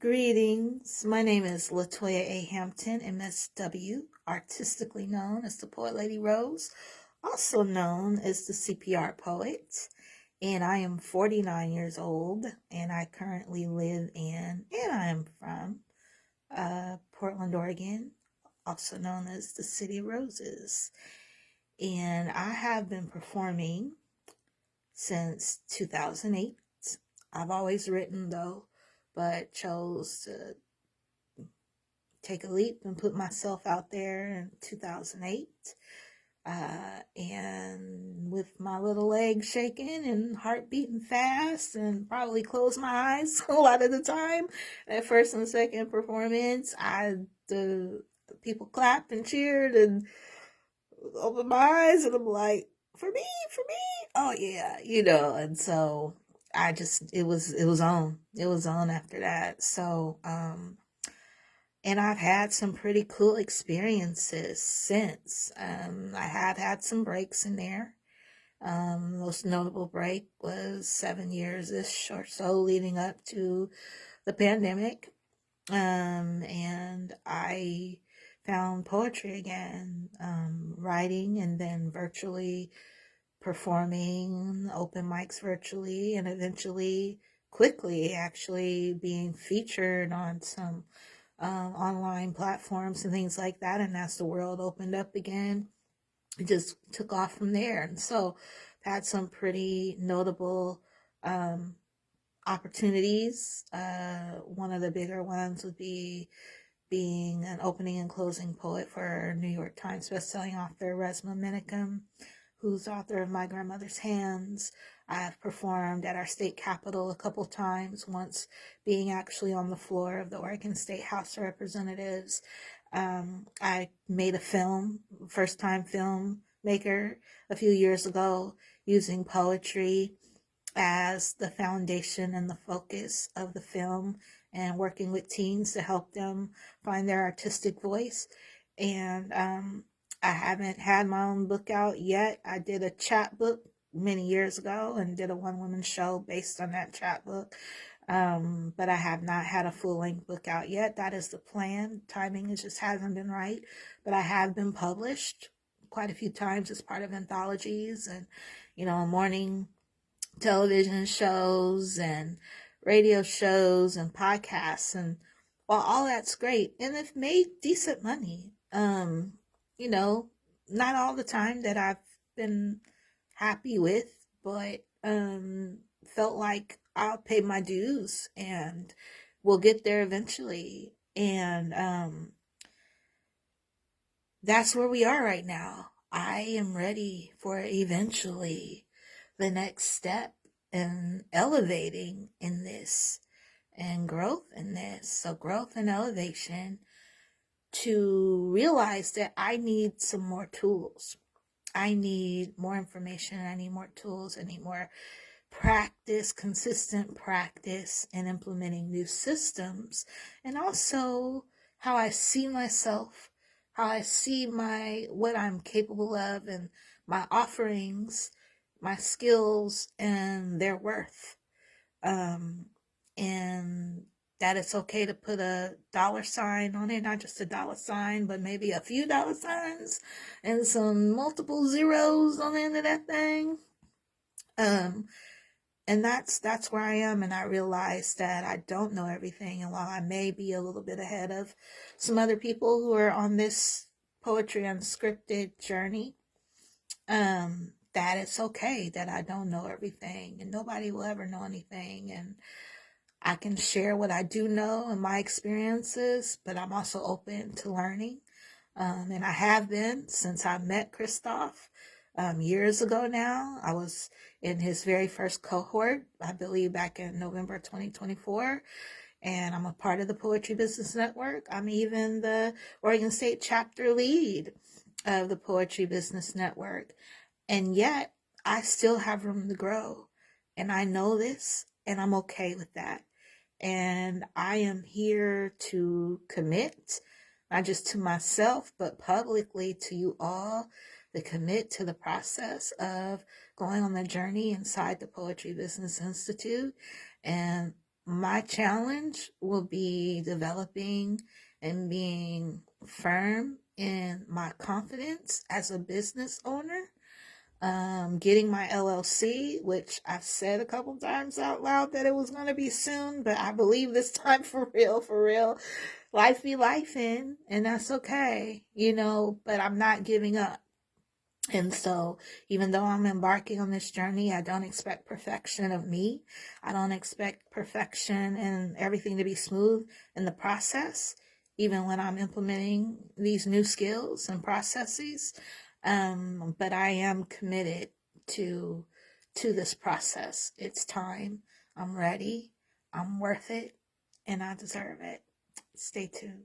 Greetings. My name is Latoya A. Hampton, MSW, artistically known as the Poet Lady Rose, also known as the CPR Poet. And I am 49 years old, and I currently live in, and I am from Portland, Oregon, also known as the City of Roses. And I have been performing since 2008. I've always written though, but chose to take a leap and put myself out there in 2008. And with my little legs shaking and heart beating fast and probably close my eyes a lot of the time at first and second performance, the people clapped and cheered and opened my eyes and I'm like, for me, oh yeah, and so it was on after that. So, and I've had some pretty cool experiences since. I have had some breaks in there. Most notable break was 7 years-ish or so leading up to the pandemic. And I found poetry again, writing and then virtually performing open mics virtually and eventually quickly actually being featured on some online platforms and things like that. And as the world opened up again, it just took off from there. And so I've had some pretty notable opportunities. One of the bigger ones would be being an opening and closing poet for New York Times bestselling author Resma Minicum, who's author of My Grandmother's Hands. I've performed at our state capitol a couple times, once being actually on the floor of the Oregon State House of Representatives. I made a film, first-time filmmaker a few years ago, using poetry as the foundation and the focus of the film and working with teens to help them find their artistic voice. And I haven't had my own book out yet. I did a chapbook many years ago and did a one-woman show based on that chapbook. But I have not had a full-length book out yet. That is the plan. Timing just hasn't been right. But I have been published quite a few times as part of anthologies and, morning television shows and radio shows and podcasts, and well, all that's great and it's made decent money. Not all the time that I've been happy with, but felt like I'll pay my dues and we'll get there eventually. And that's where we are right now. I am ready for eventually the next step in elevating in this and growth in this. So growth and elevation, to realize that I need some more tools. I need more information. I need more tools. I need more practice, consistent practice in implementing new systems, and also how I see myself, how I see what I'm capable of and my offerings, my skills and their worth. And that it's okay to put a dollar sign on it, not just a dollar sign, but maybe a few dollar signs and some multiple zeros on the end of that thing. And that's where I am, and I realize that I don't know everything, and while I may be a little bit ahead of some other people who are on this Poetry Unscripted journey, that it's okay that I don't know everything, and nobody will ever know anything, and I can share what I do know and my experiences, but I'm also open to learning, and I have been since I met Christoph years ago now. I was in his very first cohort, I believe back in November 2024, and I'm a part of the Poetry Business Network. I'm even the Oregon State chapter lead of the Poetry Business Network, and yet I still have room to grow, and I know this, and I'm okay with that. And I am here to commit, not just to myself, but publicly to you all, to commit to the process of going on the journey inside the Poetry Business Institute. And my challenge will be developing and being firm in my confidence as a business owner. Getting my LLC, which I've said a couple times out loud that it was going to be soon, but I believe this time for real, for real. Life be life in, and that's okay, but I'm not giving up. And so, even though I'm embarking on this journey, I don't expect perfection of me. I don't expect perfection and everything to be smooth in the process, even when I'm implementing these new skills and processes. But I am committed to this process. It's time. I'm ready. I'm worth it, and I deserve it. Stay tuned.